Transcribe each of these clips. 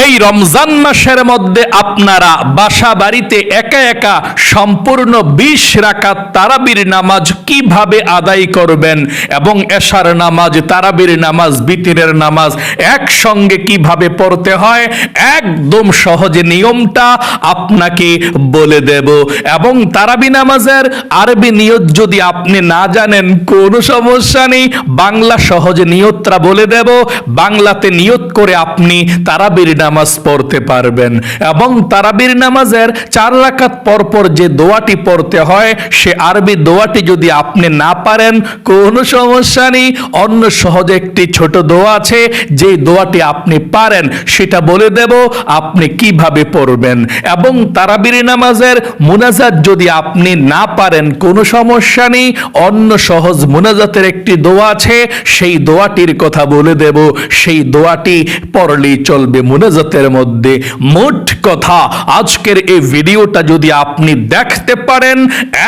এই রমজান মাসের মধ্যে আপনারা বাসা বাড়িতে একা একা সম্পূর্ণ 20 রাকাত তারাবির নামাজ কিভাবে আদায় করবেন এবং এশার নামাজ, তারাবির নামাজ, বিতিরের নামাজ একসঙ্গে কিভাবে পড়তে হয় একদম সহজে নিয়মটা আপনাকে বলে দেব। এবং তারাবি নামাজের আরবি নিয়ত যদি আপনি না জানেন কোনো সমস্যা নেই, বাংলা সহজে নিয়তটা বলে দেব। বাংলাতে নিয়ত করে আপনি তারাবির নামাজ পড়তে পারবেন। এবং তারাবির নামাজের 4 রাকাত পর পর যে দোয়াটি পড়তে হয় সে আরবি দোয়াটি যদি আপনি না পারেন কোনো সমস্যা নেই, অন্য সহজ একটি ছোট দোয়া আছে যে দোয়াটি আপনি পারেন সেটা বলে দেব আপনি কিভাবে পড়বেন। এবং তারাবির নামাজের মুনাজাত যদি আপনি না পারেন কোনো সমস্যা নেই, অন্য সহজ মুনাজাতের একটি দোয়া আছে সেই দোয়াটির কথা বলে দেব, সেই দোয়াটি পড়লেই চলবে মুনাজাতের মধ্যে। মোট কথা আজকের এই ভিডিওটা যদি আপনি দেখতে পারেন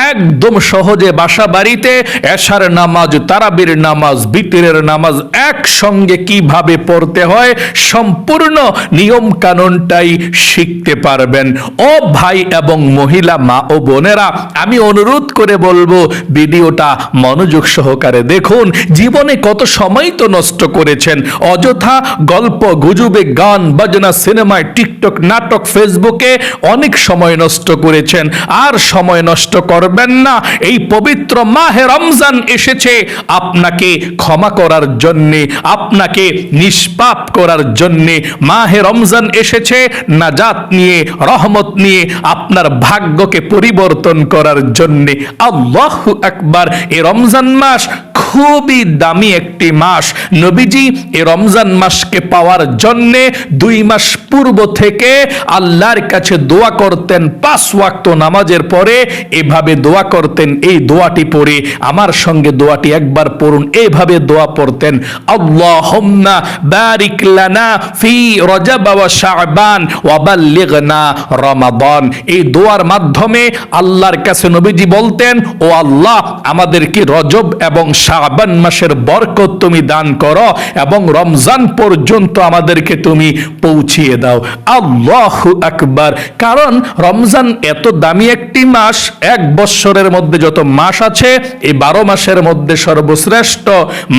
একদম সহজে বাসা বাড়িতে এশার নামাজ, তারাবির নামাজ, বিতিরের নামাজ একসঙ্গে কিভাবে পড়তে হয় সম্পূর্ণ নিয়ম কানুনটাই শিখতে পারবেন। ও ভাই এবং মহিলা মা ও বোনেরা, আমি অনুরোধ করে বলবো ভিডিওটা মনোযোগ সহকারে দেখুন। জীবনে কত সময় তো নষ্ট করেছেন, অযথা গল্প গুজবে, গান বাজনা, সিনেমায়, টিকটক, নাটক, ফেসবুকে অনেক সময় নষ্ট করেছেন। আর সময় নষ্ট করবেন না। এই পবিত্র মাহে রমজান এসেছে আপনাকে ক্ষমা করার জন্যে, আপনাকে নিষ্পাপ করার জন্যে। মাহে রমজান এসেছে নাজাত নিয়ে, রহমত নিয়ে, আপনার ভাগ্যকে পরিবর্তন করার জন্যে। আল্লাহু আকবার। এই রমজান মাস খুবই দামি একটি মাস। নবীজি এই রমজান মাসকে পাওয়ার জন্যে 2 মাস পূর্ব থেকে আল্লাহর কাছে দোয়া করতেন। 5 ওয়াক্ত নামাজের পরে এভাবে দোয়া করতেন। এই দোয়াটি পড়ে আমার সঙ্গে দোয়াটি একবার পড়ুন। এইভাবে দোয়া পড়তেন, আল্লাহুম্মা বারিক লানা ফি রজব ওয়া শাবান ওয়া বাল্লিগনা রমাদান। এই দোয়ার মাধ্যমে আল্লাহর কাছে নবীজি বলতেন, ও আল্লাহ আমাদেরকে রজব এবং শাবান মাসের বরকত তুমি দান করো এবং রমজান পর্যন্ত আমাদেরকে তুমি পৌঁছিয়ে দাও। আল্লাহু আকবার। কারণ রমজান এত দামি একটি মাস, 1 বৎসরের মধ্যে যত মাস আছে এই 12 মাসের মধ্যে সর্বশ্রেষ্ঠ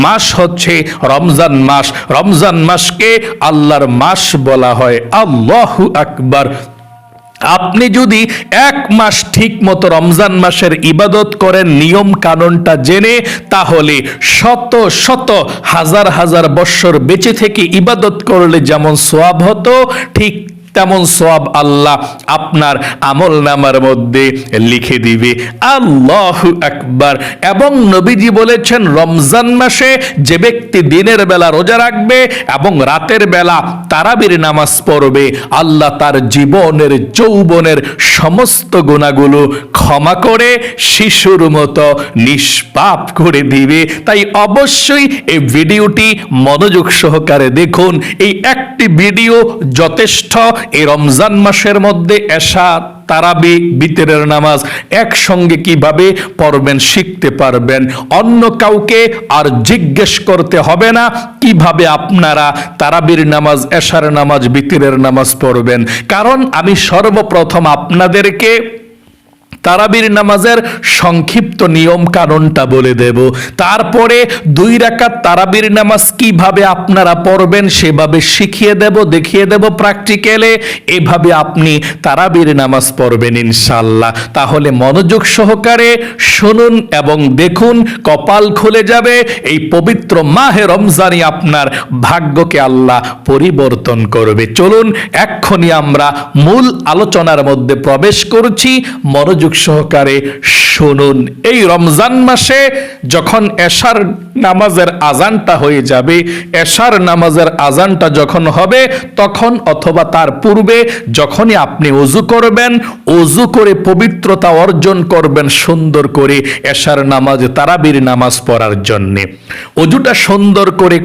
মাস হচ্ছে রমজান মাস। রমজান মাসকে আল্লাহর মাস বলা হয়। আল্লাহু আকবার। আপনি যদি 1 মাস ঠিক মতো রমজান মাসের ইবাদত করেন নিয়ম কানুনটা জেনে, তাহলে শত শত হাজার হাজার বৎসর বেঁচে থেকে ইবাদত করলে যেমন সওয়াব হতো ঠিক তেমন সওয়াব আল্লাহ আপনার আমল নামার মধ্যে লিখে দিবে। আল্লাহু আকবার। এবং নবীজি বলেছেন রমজান মাসে যে ব্যক্তি দিনের বেলা রোজা রাখবে এবং রাতের বেলা তারাবির নামাজ পড়বে, আল্লাহ তার জীবনের যৌবনের সমস্ত গুনাহগুলো ক্ষমা করে শিশুর মতো নিষ্পাপ করে দিবে। তাই অবশ্যই এই ভিডিওটি মনোযোগ সহকারে দেখুন। এই একটি ভিডিও যথেষ্ট। এই রমজান মাসের মধ্যে এশা, তারাবি, বিতরের নামাজ একসঙ্গে কিভাবে পড়বেন শিখতে পারবেন। অন্য কাউকে আর জিজ্ঞেস করতে হবে না কিভাবে আপনারা তারাবির নামাজ, এশার নামাজ, বিতরের নামাজ পড়বেন। কারণ আমি সর্বপ্রথম আপনাদেরকে তারাবির নামাজের সংক্ষিপ্ত নিয়ম কানুনটা বলে দেব। তারপরে 2 রাকাত তারাবির নামাজ কিভাবে আপনারা পড়বেন সেভাবে শিখিয়ে দেব, দেখিয়ে দেব প্র্যাকটিক্যালে। এভাবে আপনি তারাবির নামাজ পড়বেন ইনশাআল্লাহ। তাহলে মনোযোগ সহকারে শুনুন এবং দেখুন, কপাল খুলে যাবে। এই পবিত্র মাহে রমজানই আপনার ভাগ্যকে আল্লাহ পরিবর্তন করবে। চলুন এক্ষুনি আমরা মূল আলোচনার মধ্যে প্রবেশ করছি। মনোযোগ সহকারে শুনুন। এই রমজান মাসে যখন এশার নামাজের আজানটা হয়ে যাবে, এশার নামাজের আজানটা যখন হবে তখন অথবা তার পূর্বে যখনই আপনি ওযু করবেন, ওযু করে পবিত্রতা অর্জন করবেন সুন্দর করে এশার নামাজ, তারাবির নামাজ পড়ার জন্য। ওযুটা সুন্দর করে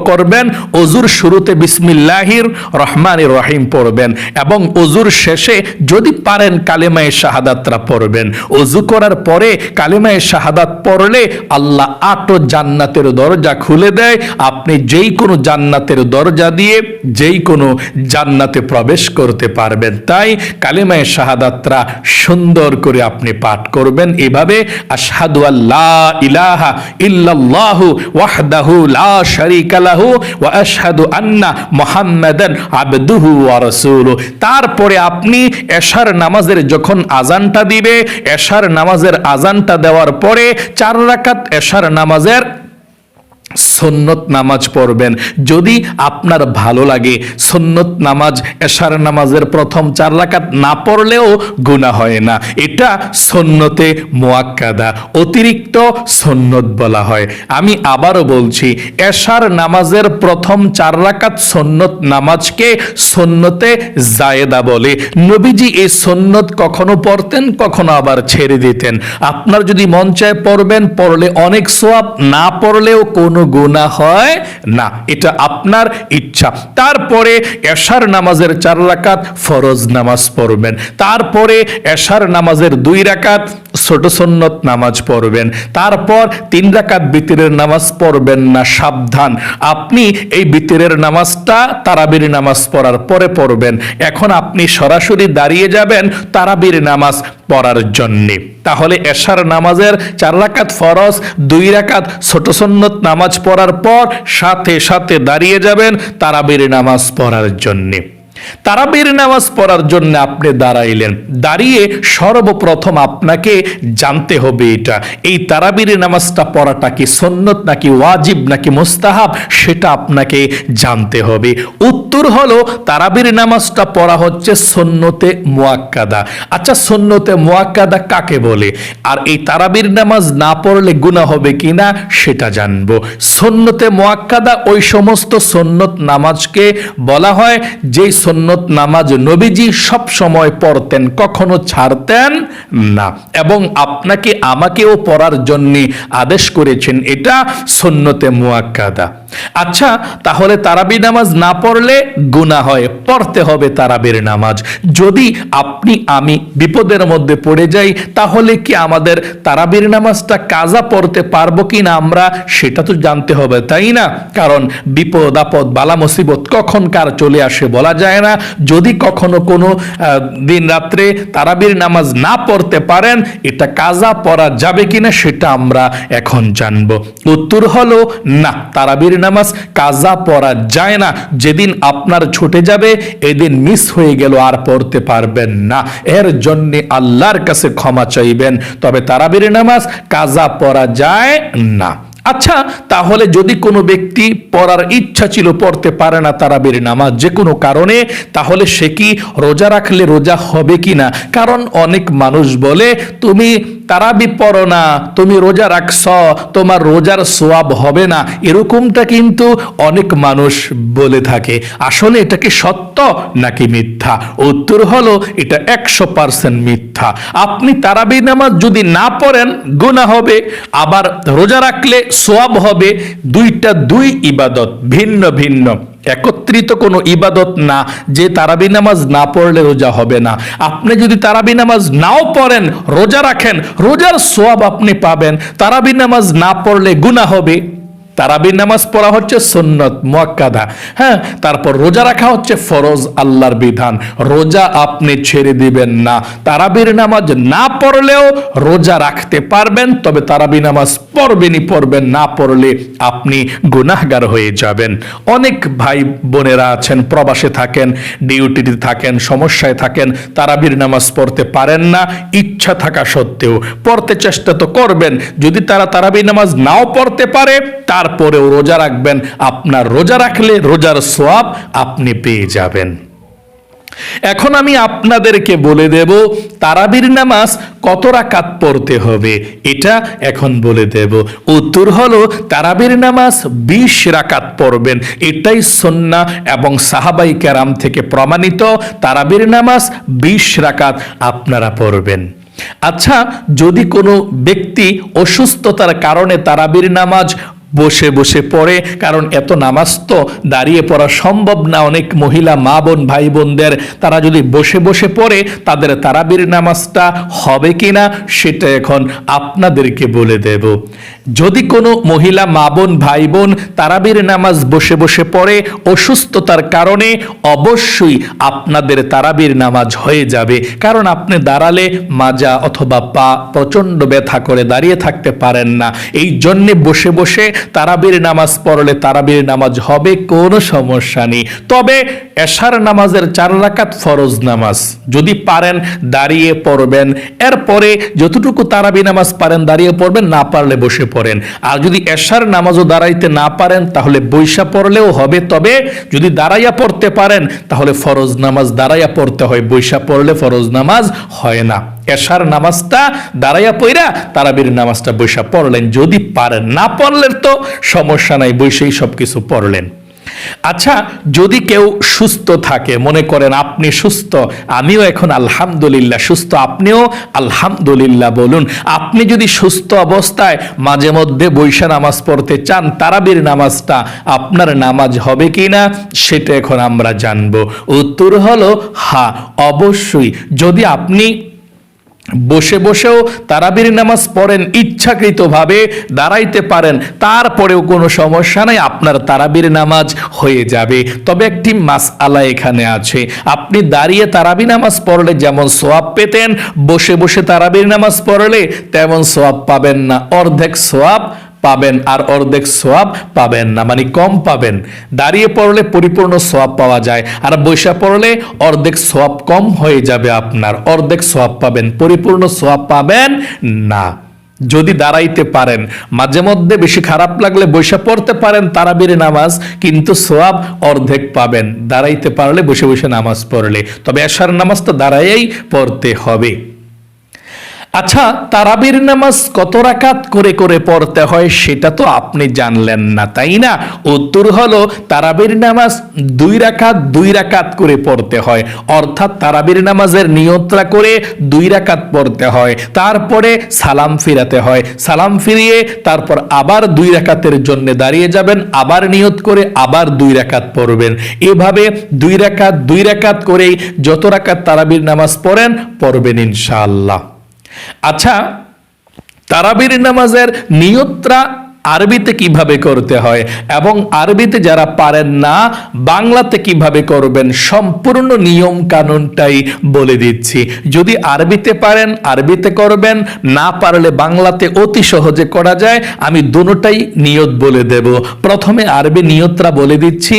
করবেন। ওযুর শুরুতে বিসমিল্লাহির রহমানির রহিম পড়বেন এবং ওযুর শেষে যদি পারেন কালেমায়ে শাহাদাতরা পড়বেন। ওযু করার পরে কালিমায়ে শাহাদাত পড়লে আল্লাহ 8 জান্নাতের দরজা খুলে দেয়। আপনি যেই কোনো জান্নাতের দরজা দিয়ে যেই কোনো জান্নাতে প্রবেশ করতে পারবেন। তাই কালিমায়ে শাহাদাতরা সুন্দর করে আপনি পাঠ করবেন এভাবে, আশহাদু আল্লা ইলাহা ইল্লাল্লাহু ওয়াহদাহু লা শারীকা লাহু ওয়া আশহাদু আন্না মুহাম্মাদান আবদুহু ওয়া রাসূলুহু। তারপরে আপনি এশার নামাজের যখন আজানটা দিবে, এশার নামাজের আজানটা দেওয়ার পরে 4 রাকাত এশার নামাজের সুন্নত নামাজ পড়বেন। যদি আপনার ভালো লাগে সুন্নত নামাজ, এশার নামাজের প্রথম 4 রাকাত না পড়লেও গুনাহ হয় না। এটা সুন্নতে মুআক্কাদা, অতিরিক্ত সুন্নত বলা হয়। আমি আবারও বলছি, এশার নামাজের প্রথম 4 রাকাত সুন্নত নামাজকে সুন্নতে জায়েদা বলে। নবীজি এই সুন্নত কখনো পড়তেন, কখনো আবার ছেড়ে দিতেন। আপনার যদি মন চায় পড়বেন, পড়লে অনেক সওয়াব, না পড়লেও কোনো গুনাহ হয় না, এটা আপনার ইচ্ছা। তারপরে এশার নামাজের 4 রাকাত ফরজ নামাজ পড়বেন। তারপরে এশার নামাজের 2 রাকাত ছোট সুন্নত নামাজ পড়বেন। তারপর 3 রাকাত বিতরের নামাজ পড়বেন না, সাবধান। আপনি এই বিতরের নামাজটা তারাবির নামাজ পড়ার পরে পড়বেন। এখন আপনি সরাসরি দাঁড়িয়ে যাবেন তারাবির নামাজ পড়ার জন্যে। তাহলে এশার নামাজের 4 রাকাত ফরজ, 2 রাকাত ছোট সুন্নত নামাজ পড়ার পর সাথে সাথে দাঁড়িয়ে যাবেন তারাবির নামাজ পড়ার জন্যে। তারাবির নামাজ পড়ার জন্য আপনি দাঁড়াইলেন, দাঁড়িয়ে সর্বপ্রথম আপনাকে জানতে হবে এটা, এই তারাবির নামাজটা পড়াটা কি সুন্নত নাকি ওয়াজিব নাকি মুস্তাহাব, সেটা আপনাকে জানতে হবে। উত্তর হলো তারাবির নামাজটা পড়া হচ্ছে সুন্নতে মুআক্কাদা। আচ্ছা, সুন্নতে মুআক্কাদা কাকে বলে, আর এই তারাবির নামাজ না পড়লে গুনাহ হবে কিনা সেটা জানবো। সুন্নতে মুআক্কাদা ওই সমস্ত সুন্নত নামাজকে বলা হয় যেই সুন্নত নামাজ নবীজি সব সময় পড়তেন, কখনো ছাড়তেন না, এবং আপনাকে আমাকেও পড়ার জন্য আদেশ করেছেন। এটা সুন্নতে মুআক্কাদা। আচ্ছা, তাহলে তারাবি নামাজ না পড়লে গুনাহ হয়, পড়তে হবে তারাবির নামাজ। যদি আপনি আমি বিপদের মধ্যে পড়ে যাই, তাহলে কি আমাদের তারাবির নামাজটা কাজা পড়তে পারবো কিনা আমরা, সেটা তো জানতে হবে, তাই না? কারণ বিপদ আপদ বালা মুসিবত কখন কার চলে আসে বলা যায় না। যদি কখনো কোনো দিন রাত্রে তারাবির নামাজ না পড়তে পারেন, এটা কাজা পড়া যাবে কিনা সেটা আমরা এখন জানবো। উত্তর হলো না, তারাবির নামাজ কাজা পড়া যায় না। যেদিন আপনার ছুটে যাবে, এদিন মিস হয়ে গেল, আর পড়তে পারবেন না, এর জন্য আল্লাহর কাছে ক্ষমা চাইবেন। তবে তারাবির নামাজ কাজা পড়া যায় না। আচ্ছা, তাহলে যদি কোনো ব্যক্তি পড়ার ইচ্ছা ছিল, পড়তে পারে না তারাবির নামাজ যে কোনো কারণে, তাহলে সে কি রোজা রাখলে রোজা হবে কিনা? কারণ অনেক মানুষ বলে, তুমি তারাবি পড়ো না, তুমি রোজা রাখছ, তোমার রোজার সওয়াব হবে না, এরকমটা কিন্তু অনেক মানুষ বলে থাকে। আসলে এটা কি সত্য নাকি মিথ্যা? উত্তর হলো এটা 100% মিথ্যা। আপনি তারাবি নামাজ যদি না পড়েন গুনাহ হবে, আবার রোজা রাখলে সওয়াব হবে। দুই ইবাদত, ভিন্ন ভিন্ন, একত্রিত কোনো ইবাদত না যে তারাবি নামাজ না পড়লে রোজা হবে না। আপনি যদি তারাবি নামাজ নাও পড়েন, রোজা রাখেন, রোজার সওয়াব আপনি পাবেন। তারাবি নামাজ না পড়লে গুনাহ হবে। তারাবির নামাজ পড়া হচ্ছে সুন্নত মুআক্কাদা, হ্যাঁ। তারপর রোজা রাখা হচ্ছে ফরজ, আল্লাহর বিধান। রোজা আপনি ছেড়ে দিবেন না। তারাবির নামাজ না পড়লেও রোজা রাখতে পারবেন, তবে তারাবি নামাজ পড়বেন, না পড়লে আপনি গুনাহগার হয়ে যাবেন। অনেক ভাই বোনেরা আছেন, প্রবাসে থাকেন, ডিউটিতে থাকেন, সমস্যায় থাকেন, তারাবির নামাজ পড়তে পারেন না, ইচ্ছা থাকা সত্ত্বেও। পড়তে চেষ্টা তো করবেন। যদি তারা তারাবির নামাজ নাও পড়তে পারে, তারপরেও রোজা রাখবেন। আপনার রোজা রাখলে রোজার সওয়াব আপনি পেয়ে যাবেন। এখন আমি আপনাদেরকে বলে দেব তারাবির নামাজ কত রাকাত পড়তে হবে, এটা এখন বলে দেব। উত্তর হলো তারাবির নামাজ 20 রাকাত পড়বেন। এটাই সুন্নাহ এবং সাহাবাই কেরাম থেকে প্রমাণিত। তারাবির নামাজ 20 রাকাত আপনারা পড়বেন। আচ্ছা, যদি কোনো ব্যক্তি অসুস্থতার কারণে তারাবির নামাজ বসে বসে পড়ে, কারণ এত নামাজ তো দাঁড়িয়ে পড়া সম্ভব না। অনেক মহিলা মা বোন ভাই বোনদের তারা যদি বসে বসে পড়ে তাদের তারাবির নামাজটা হবে কিনা সেটা এখন আপনাদেরকে বলে দেব। যদি কোনো মহিলা মা বোন ভাই বোন তারাবির নামাজ বসে বসে পড়ে অসুস্থতার কারণে, অবশ্যই আপনাদের তারাবির নামাজ হয়ে যাবে। কারণ আপনি দাঁড়ালে মাজা অথবা পা প্রচণ্ড ব্যথা করে দাঁড়িয়ে থাকতে পারেন না, এই জন্যে বসে বসে তারাবির নামাজ পড়লে তারাবির নামাজ হবে, কোনো সমস্যা নেই। তবে এশার নামাজের 4 রাকাত ফরজ নামাজ যদি পারেন দাঁড়িয়ে পড়বেন, এরপরে যতটুকু তারাবি নামাজ পারেন দাঁড়িয়ে পড়বেন, না পারলে বসে পড়েন। আর যদি এশার নামাজও দাঁড়াইতে না পারেন তাহলে বৈশা পড়লেও হবে। তবে যদি দাঁড়াইয়া পড়তে পারেন তাহলে ফরজ নামাজ দাঁড়াইয়া পড়তে হয়, বৈশা পড়লে ফরজ নামাজ হয় না। এশার নামাজটা দাঁড়াইয়া পড়া, তারাবির নামাজটা বৈশা পড়লেন যদি পারেন, না পড়লেন তো সমস্যা নাই, বৈশাই সবকিছু পড়লেন। আচ্ছা, যদি কেউ সুস্থ থাকে, মনে করেন আপনি সুস্থ, আমিও এখন আলহামদুলিল্লাহ সুস্থ, আপনিও আলহামদুলিল্লাহ বলুন। আপনি যদি সুস্থ অবস্থায় মাঝে মধ্যে বৈশা নামাজ পড়তে চান, তারাবির নামাজটা আপনার নামাজ হবে কিনা সেটা এখন আমরা জানবো। উত্তর হলো হ্যাঁ, অবশ্যই। যদি আপনি বসে বসেও তারাবির নামাজ পড়েন, ইচ্ছাকৃতভাবে দাঁড়াইতে পারেন, তারপরেও কোনো সমস্যা নাই, আপনার তারাবির নামাজ হয়ে যাবে। তবে একটি মাসআলা এখানে আছে, আপনি দাঁড়িয়ে তারাবি নামাজ পড়লে যেমন সওয়াব পেতেন, বসে বসে তারাবির নামাজ পড়লে তেমন সওয়াব পাবেন না। অর্ধেক সওয়াব পাবেন আর অর্ধেক সওয়াব পাবেন না, মানে কম পাবেন। দাঁড়িয়ে পড়লে পরিপূর্ণ সওয়াব পাওয়া যায়, আর বৈশা পড়লে অর্ধেক সওয়াব কম হয়ে যাবে, আপনার অর্ধেক সওয়াব পাবেন, পরিপূর্ণ সওয়াব পাবেন না। যদি দাঁড়াইতে পারেন, মাঝে মধ্যে বেশি খারাপ লাগলে বৈশা পড়তে পারেন তারাবির নামাজ, কিন্তু সওয়াব অর্ধেক পাবেন দাঁড়াইতে পারলে, বসে বসে নামাজ পড়লে। তবে এশার নামাজ তো দাঁড়াইয়াই পড়তে হবে। আচ্ছা, তারাবির নামাজ কত রাকাত করে করে পড়তে হয় সেটা তো আপনি জানলেন না, তাই না? উত্তর হলো তারাবির নামাজ 2 রাকাত 2 রাকাত করে পড়তে হয়। অর্থাৎ তারাবির নামাজের নিয়তটা করে 2 রাকাত পড়তে হয়, তারপরে সালাম ফিরাতে হয়, সালাম ফিরিয়ে তারপর আবার 2 রাকাতের জন্য দাঁড়িয়ে যাবেন, আবার নিয়ত করে আবার 2 রাকাত পড়বেন। এভাবে 2 রাকাত 2 রাকাত করেই যত রাকাত তারাবির নামাজ পড়বেন ইনশাআল্লাহ। আচ্ছা, তারাবির নামাজের নিয়তটা আরবিতে কিভাবে করতে হয় এবং আরবিতে যারা পারেন না বাংলাতে কিভাবে করবেন, সম্পূর্ণ নিয়ম কানুনটাই বলে দিচ্ছি। যদি আরবিতে পারেন আরবিতে করবেন, না পারলে বাংলাতে অতি সহজে করা যায়। আমি দুটোটাই নিয়ত বলে দেব। প্রথমে আরবি নিয়তটা বলে দিচ্ছি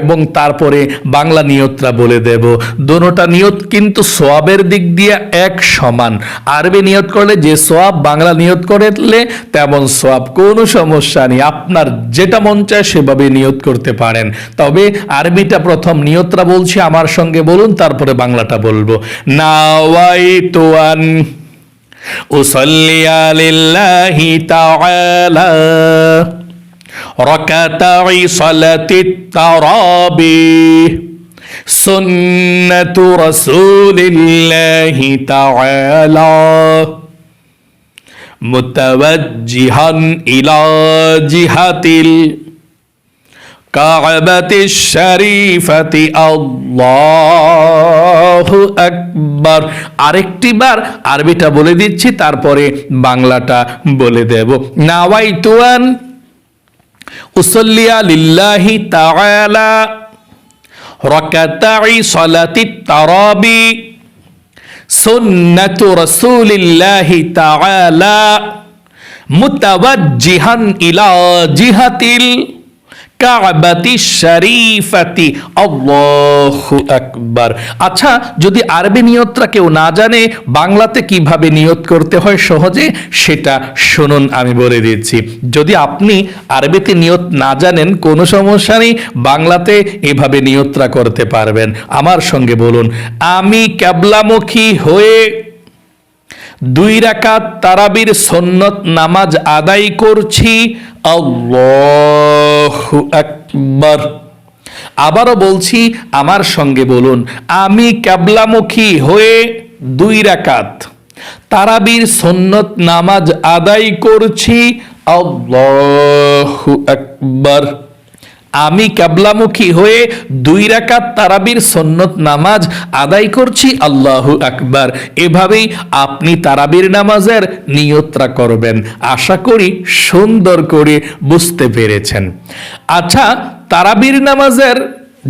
এবং তারপরে বাংলা নিয়তটা বলে দেব। দুটোটা নিয়ত কিন্তু সওয়াবের দিক দিয়ে এক সমান। আরবি নিয়ত করলে যে সওয়াব, বাংলা নিয়ত করলে তেমন সওয়াব, কোনো সমস্যা নেই, আপনার যেটা মন চায় সেভাবে নিয়ত করতে পারেন। তবে আরবিটা প্রথম নিয়তটা বলছি, আমার সঙ্গে বলুন, তারপরে বাংলাটা বলবো। নাওয়াইতু আন উসাল্লিয়া লিল্লাহি তাআলা রাকাতাই সালাতিত তারাবিহ সুন্নাতু রাসূলিল্লাহি তাআলা মুতাওয়াজ্জিহান ইলা জিহাতিল কাবাতিশ শরীফাতি আল্লাহু আকবার। আরেকটি বার আরবিটা বলে দিচ্ছি, তারপরে বাংলাটা বলে দেব। নাওয়াইতু আন উসাল্লিয়া লিল্লাহি তাআলা রাকাতাই সালাতিত তারাবি সুন্নাতু রাসূলিল্লাহি তাআলা মুতাওয়াজ্জিহান ইলা জিহাতিল কাবাতিশ শরীফাতি আল্লাহু আকবার। আচ্ছা, যদি আরবি নিয়তটা কেউ না জানে বাংলাতে কিভাবে নিয়ত করতে হয় সহজে, সেটা শুনুন, আমি বলে দিচ্ছি। যদি আপনি আরবিতে নিয়ত না জানেন কোনো সমস্যা নেই, বাংলাতে এভাবে নিয়তটা করতে পারবেন। আমার সঙ্গে বলুন, আমি কিবলামুখী হয়ে 2 রাকাত তারাবির সুন্নত নামাজ আদায় করছি, আল্লাহু আকবার। আবারও বলছি, আমার সঙ্গে বলুন, আমি কিবলামুখী হয়ে 2 রাকাত তারাবির সুন্নত নামাজ আদায় করছি, আল্লাহু আকবার। আমি কিবলামুখী হয়ে 2 রাকাত তারাবির সুন্নত নামাজ আদায় করছি, আল্লাহু আকবার। এভাবেই আপনি তারাবির নামাজের নিয়তটা করবেন। আশা করি সুন্দর করে বুঝতে পেরেছেন। আচ্ছা, তারাবির নামাজের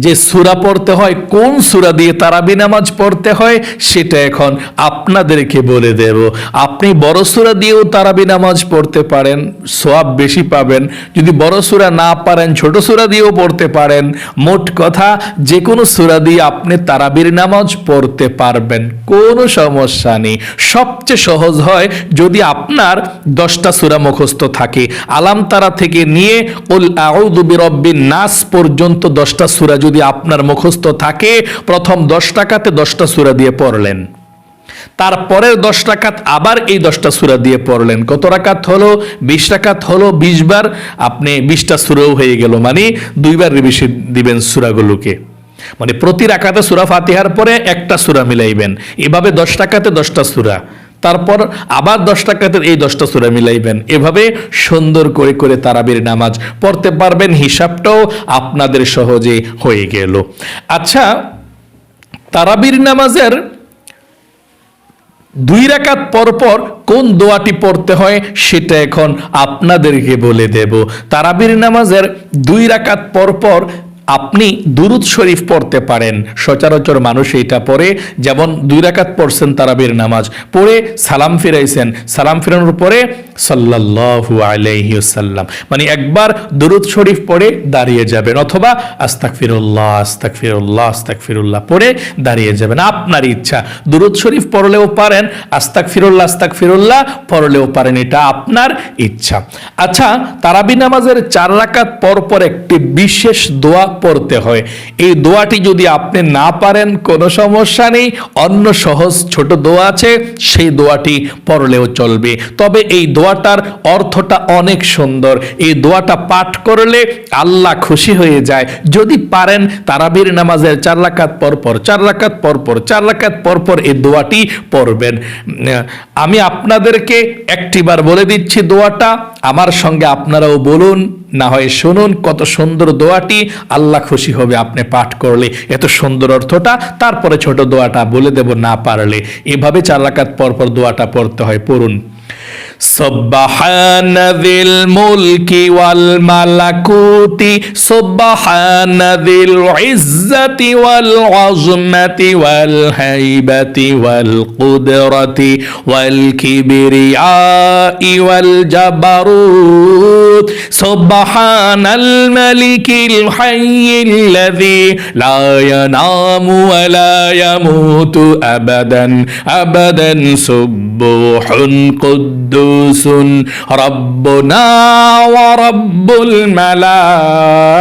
যে সূরা পড়তে হয়, কোন সূরা দিয়ে তারাবি নামাজ পড়তে হয় সেটা এখন আপনাদেরকে বলে দেব। আপনি বড় সূরা দিয়েও তারাবি নামাজ পড়তে পারেন, সওয়াব বেশি পাবেন। যদি বড় সূরা না পারেন, ছোট সূরা দিয়েও পড়তে পারেন। মোট কথা, যে কোনো সূরা দিয়ে আপনি তারাবির নামাজ পড়তে পারবেন, কোনো সমস্যা নেই। সবচেয়ে সহজ হয় যদি আপনার 10টা সূরা মুখস্থ থাকে। আলাম তারা থেকে নিয়ে কুল আউযু বিরাব্বিন নাস পর্যন্ত 10টা সূরা যদি আপনার মুখস্থ থাকে, প্রথম 10 রাকাতে 10টা সূরা দিয়ে পড়লেন, তারপরের 10 রাকাত আবার এই 10টা সূরা দিয়ে পড়লেন। কত রাকাত হলো? 20 রাকাত হলো। 20 বার আপনি 20টা সূরাও হয়ে গেল, মানে 2 বার রিভিশন দিবেন সূরাগুলোকে। মানে প্রতি রাকাতে সূরা ফাতিহার পরে একটা সূরা মিলাইবেন। এভাবে 10 রাকাতে 10টা সূরা, তারপর আবার 10 রাকাতের এই 10টা সূরা মিলাইবেন। এভাবে সুন্দর করে করে তারাবির নামাজ পড়তে পারবেন। হিসাবটাও আপনাদের সহজে হয়ে গেল। আচ্ছা, তারাবির নামাজের 2 রাকাত পর পর কোন দোয়াটি পড়তে হয় সেটা এখন আপনাদেরকে বলে দেব। তারাবির নামাজের 2 রাকাত পর পর আপনি দুরুদ শরীফ পড়তে পারেন। সচরাচর মানুষ এইটা পড়ে, যেমন 2 রাকাত পড়ছেন তারাবির নামাজ, পড়ে সালাম ফিরাইছেন, সালাম ফিরানোর পরে সাল্লাল্লাহু আলাইহি ওয়াসাল্লাম, মানে একবার দুরুদ শরীফ পড়ে দাঁড়িয়ে যাবেন, অথবা আস্তাগফিরুল্লাহ আস্তাগফিরুল্লাহ আস্তাগফিরুল্লাহ পড়ে দাঁড়িয়ে যাবেন। আপনার ইচ্ছা, দুরুদ শরীফ পড়লেও পারেন, আস্তাগফিরুল্লাহ আস্তাগফিরুল্লাহ পড়লেও পারেন, এটা আপনার ইচ্ছা। আচ্ছা, তারাবি নামাজের 4 রাকাত পর পর একটি বিশেষ দোয়া পড়তে হয়। এই দোয়াটি যদি আপনি না পারেন কোনো সমস্যা নেই, অন্য সহজ ছোট দোয়া আছে, সেই দোয়াটি পড়লেও চলবে। তবে এই দোয়াটার অর্থটা অনেক সুন্দর। এই দোয়াটা পাঠ করলে আল্লাহ খুশি হয়ে যায়। যদি পারেন তারাবির নামাজের 4 রাকাত পর পর 4 রাকাত পর পর 4 রাকাত পর পর এই দোয়াটি পড়বেন। আমি আপনাদেরকে একটিবার বলে দিচ্ছি দোয়াটা, আমার সঙ্গে আপনারাও বলুন, না হয় শুনুন। কত সুন্দর দোয়াটি, আল্লাহ খুশি হবে আপনি পাঠ করলে। এত সুন্দর অর্থটা, তারপরে ছোট দোয়াটা বলে দেব না পারলে। এভাবে 4 রাকাত পর পর দোয়াটা পড়তে হয়। পড়ুন। সুবহানা যিল মুলকি ওয়াল মালাকুতি সুবহানা যিল ইজ্জাতি ওয়াল আযমাতি ওয়াল হাইবাতি ওয়াল কুদরাতি ওয়াল কিবরিয়াই ওয়াল জাবারুত সুবহানাল মালিকিল হাইয়্যিল্লাযী লা ইয়ানামু ওয়া লা ইয়ামুতু আবাদান আবাদান সুবহুন কুদ্দুস রব্বুনা ওয়া রব্বুল মালাইকাতি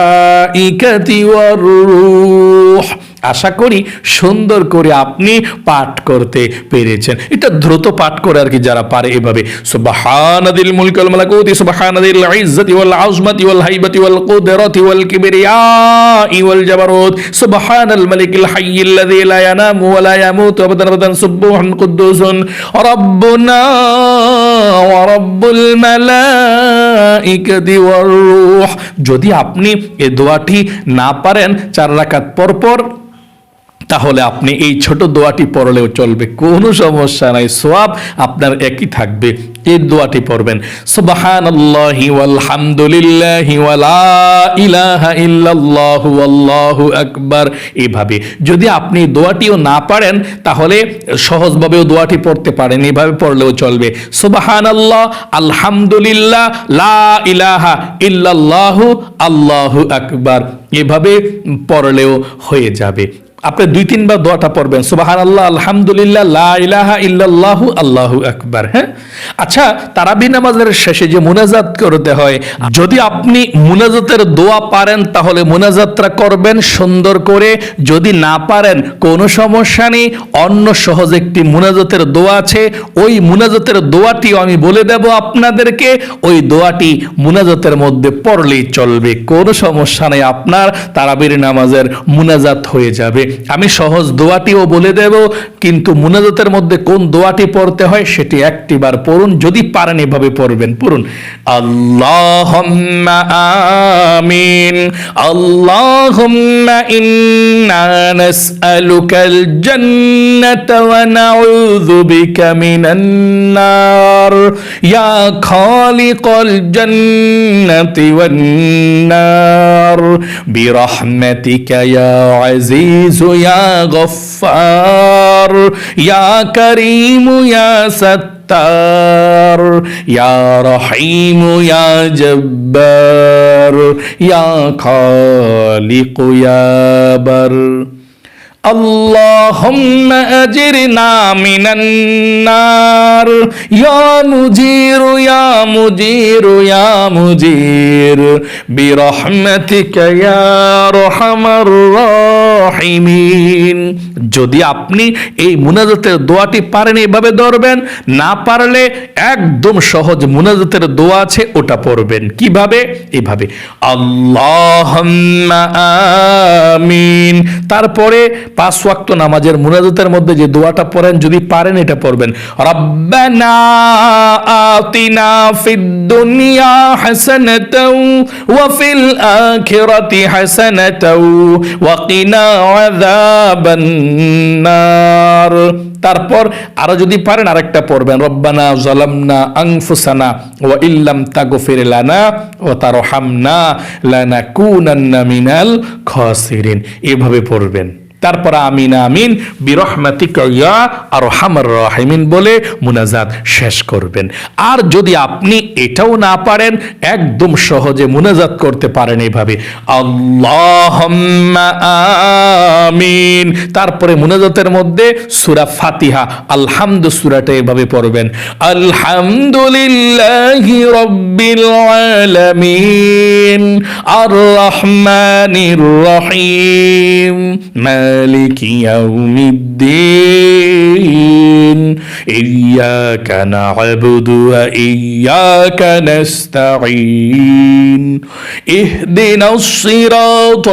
ওয়ার রূহ। আশা করি সুন্দর করে আপনি পাঠ করতে পেরেছেন। এটা দ্রুত পাঠ করে আর কি যারা পারে, এভাবে সুবহানাদিল মুলকি ওয়াল মালাকুতি সুবহানাদিল ইজ্জাতি ওয়াল আযমাতি ওয়াল হাইবাতি ওয়াল কুদরাতি ওয়াল কিবরিয়াই ওয়াল জাবারুত সুবহানাল মালিকিল হাইয়্যিল্লাযী লা ইয়ানামু ওয়া লা ইয়ামুতু আবাদান আবাদান সুবহুন কুদ্দুসুন রব্বুনা ওয়া রব্বুল মালাইকাতি ওয়ার রূহ। যদি আপনি এই দোয়াটি না পারেন 4 রাকাত পর পর, তাহলে আপনি এই ছোট দোয়াটি পড়লেও চলবে, কোনো সমস্যা নাই, সওয়াব আপনার একই থাকবে। এই দোয়াটি পড়বেন, সুবহানাল্লাহি ওয়াল হামদুলিল্লাহি ওয়া লা ইলাহা ইল্লাল্লাহু আল্লাহু আকবার। এভাবে যদি আপনি দোয়াটিও না পারেন, তাহলে সহজভাবেও দোয়াটি পড়তে পারেন, এভাবে পড়লেও চলবে। সুবহানাল্লাহ, আলহামদুলিল্লাহ, লা ইলাহা ইল্লাল্লাহু আল্লাহু আকবার, এভাবে পড়লেও হয়ে যাবে। আপনি 2-3 বার দোয়াটা পড়বেন, সুবহানাল্লাহ, আলহামদুলিল্লাহ, লা ইলাহা ইল্লাল্লাহু আল্লাহু আকবার। হ্যাঁ, আচ্ছা, তারাবি নামাজের শেষে যে মুনাজাত করতে হয়, যদি আপনি মুনাজাতের দোয়া পারেন তাহলে মুনাজাতটা করবেন সুন্দর করে। যদি না পারেন কোনো সমস্যা নেই, অন্য সহজ একটি মুনাজাতের দোয়া আছে, ওই মুনাজাতের দোয়াটিও আমি বলে দেব আপনাদেরকে। ওই দোয়াটি মুনাজাতের মধ্যে পড়লেই চলবে, কোনো সমস্যা নেই, আপনার তারাবির নামাজের মুনাজাত হয়ে যাবে। আমি সহজ দোয়াটিও বলে দেব, কিন্তু মুনাজাতের মধ্যে কোন দোয়াটি পড়তে হয় সেটি একটিবার পড়ুন, যদি পারেন এভাবে পড়বেন। পড়ুন আল্লাহুম্মা আমিন, আল্লাহুম্মা ইন্না নাসআলুকাল জান্নাতা ওয়া নাউযু বিকা মিনান নার ইয়া খালিকাল জান্নাতি ওয়ান নার বিরহমাতিকা ইয়া আজিজু ইয়া গফফার ইয়া কারীমু ইয়া সাত্তার ইয়া রহিমু ইয়া জব্বার ইয়া খালিকু ইয়া বার। اللهم أجرنا من النار يا مجير يا مجير يا مجير برحمتك يا أرحم الراحمين। যদি আপনি এই মুনাজাতের দোয়াটি পারেন এভাবে ধরবেন, না পারলে একদম সহজ মুনাজাতের দোয়া আছে ওটা পড়বেন। কিভাবে? এভাবে আল্লাহুম্মা আমিন, তারপরে 5 ওয়াক্ত নামাজের মুনাজাতের মধ্যে যে দোয়াটা পড়েন যদি পারেন এটা পড়বেন। রব্বানা আতিনা ফিদ দুনিয়া হাসানাতাও ওয়া ফিল আখিরাতি হাসানাতাও ওয়া কিনা আযাবান নার। তারপর আরো যদি পারেন আরেকটা পড়বেন, রব্বানা যালামনা আনফুসানা ওয়া ইল্লাম তাগফির লানা ওয়া তারহামনা লানাকুনান্না মিনাল খাসিরিন, এভাবে পড়বেন। তারপর আমিন আমিন বিরহমাতিকা ইয়া আরহামার রাহিমিন বলে মুনাজাত শেষ করবেন। আর যদি আপনি এটাও না পারেন, একদম সহজে মুনাজাত করতে পারেন এভাবে আল্লাহুম্মা আমিন, তারপরে মুনাজাতের মধ্যে সূরা ফাতিহা আলহামদু সূরাটা এভাবে পড়বেন আলহামদুলিল্লাহি রাব্বিল আলামিন আর রহমানির রহিম مالك يوم الدين إياك نعبد وإياك نستعين اهدنا الصراط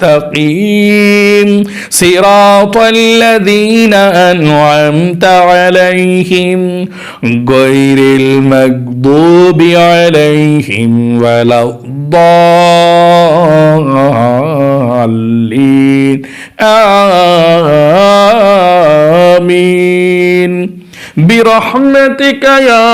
المستقيم صراط الذين أنعمت عليهم غير المغضوب عليهم ولا الضالين آمين برحمتك يا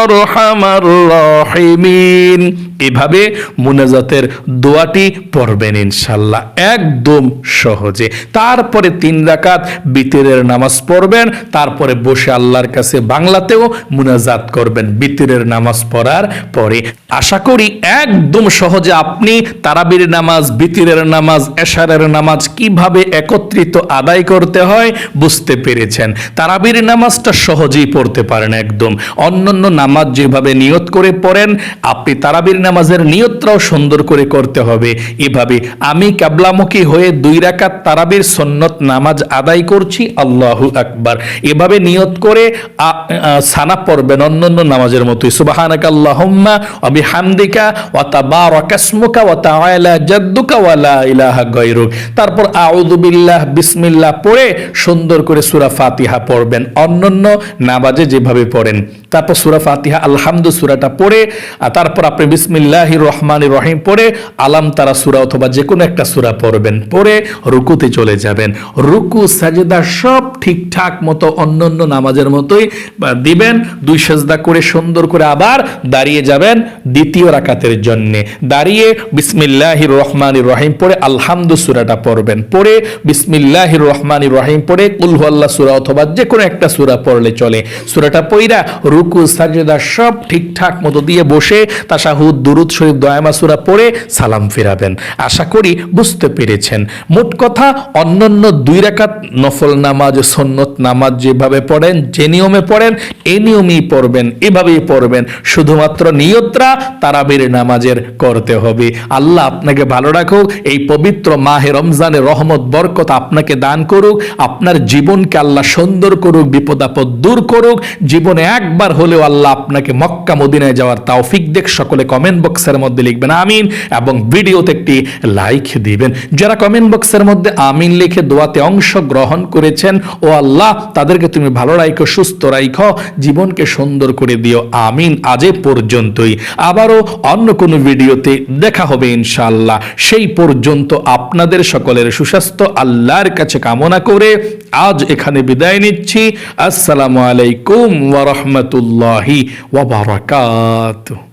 أرحم الراحمين। এভাবে মুনাজাতের দোয়াটি পড়বেন ইনশাআল্লাহ একদম সহজে। তারপরে 3 রাকাত বিতরের নামাজ পড়বেন, তারপরে বসে আল্লাহর কাছে বাংলাতেও মুনাজাত করবেন বিতরের নামাজ পড়ার পরে। আশা করি একদম সহজে আপনি তারাবির নামাজ, বিতরের নামাজ, এশারের নামাজ কিভাবে একত্রিত আদায় করতে হয় বুঝতে পেরেছেন। তারাবির নামাজটা সহজেই পড়তে পারেন একদম। অন্যান্য নামাজ যেভাবে নিয়ত করে পড়েন, আপনি তারাবির নামাজের নিয়তটাও সুন্দর করে করতে হবে। এভাবে আমি কিবলামুখী হয়ে 2 রাকাত তারাবির সুন্নত নামাজ আদায় করছি, আল্লাহু আকবার, এভাবে নিয়ত করে সানা পড়বেন অন্যান্য নামাজের মতোই। সুবহানাকাল্লাহুম্মা ওয়া বিহামদিকা ওয়া তাবারাকাসমুকা ওয়া তাআলা জাদ্দুকা ওয়া লা ইলাহা গায়রুক। তারপর আউযু বিল্লাহ বিসমিল্লাহ পড়ে সুন্দর করে সূরা ফাতিহা পড়বেন অন্যান্য নামাজে যেভাবে পড়েন। তারপর সূরা ফাতিহা আলহামদু সূরাটা পড়ে তারপর আপনি বিসমিল্লাহির রহমানির রহিম পড়ে আলাম তারা সূরা অথবা যে কোনো একটা সূরা পড়বেন, পড়ে রুকুতে চলে যাবেন। রুকু সাজদা সব ঠিকঠাক মতো অন্যান্য নামাজের মতোই দিবেন। 2 সেজদা করে সুন্দর করে আবার দাঁড়িয়ে যাবেন দ্বিতীয় রাকাতের জন্য। দাঁড়িয়ে বিসমিল্লাহির রহমানির রহিম পড়ে আলহামদু সূরাটা পড়বেন, পড়ে বিসমিল্লাহির রহমানির রহিম পড়ে কুল হুয়াল্লাহ সূরা অথবা যে কোনো একটা সূরা পড়লে চলে। সূরাটা পড়া রুকু সাজদা সব ঠিকঠাক মতো দিয়ে বসে তাশাহুদ, দুরুদ শরীফ, দোয়া সূরা পড়ে সালাম ফিরাবেন। আশা করি বুঝতে পেরেছেন। মোট কথা অন্যান্য 2 রাকাত নফল নামাজ, সুন্নত নামাজ যেভাবে পড়েন, যে নিয়মে পড়েন এই নিয়মেই পড়বেন, এভাবেই পড়বেন। শুধুমাত্র নিয়তরা তারাবির নামাজের করতে হবে। আল্লাহ আপনাকে ভালো রাখুক, এই পবিত্র মাহে রমজানের রহমত বরকত আপনাকে দান করুক, আপনার জীবনকে আল্লাহ সুন্দর করুক, বিপদ আপদ দূর করুক। জীবনে একবার হলেও আল্লাহ আপনাকে মক্কা মদিনায় যাওয়ার তৌফিক দেখ। সকলে কমেন্ট বক্সের মধ্যে লিখবেন আমিন এবং ভিডিওতে একটি লাইক দিবেন। যারা কমেন্ট বক্সের মধ্যে আমিন লিখে দোয়াতে অংশগ্রহণ করেছেন, ও আল্লাহ তাদেরকে তুমি ভালো রাখো, সুস্থ রাখো, জীবনকে সুন্দর করে দিও, আমিন। আজ এ পর্যন্তই, আবারও অন্য কোনো ভিডিওতে দেখা হবে ইনশাআল্লাহ। সেই পর্যন্ত আপনাদের সকলের সুস্বাস্থ্য আল্লাহর কাছে কামনা করে আজ এখানে বিদায় নিচ্ছি। আসসালামু আলাইকুম ওয়া রাহমাতুল্লাহি ওয়া বারাকাতুহু।